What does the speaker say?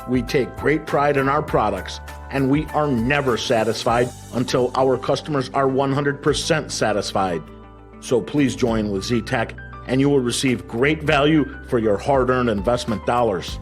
We take great pride in our products, and we are never satisfied until our customers are 100% satisfied. So please join with Zetec, and you will receive great value for your hard-earned investment dollars.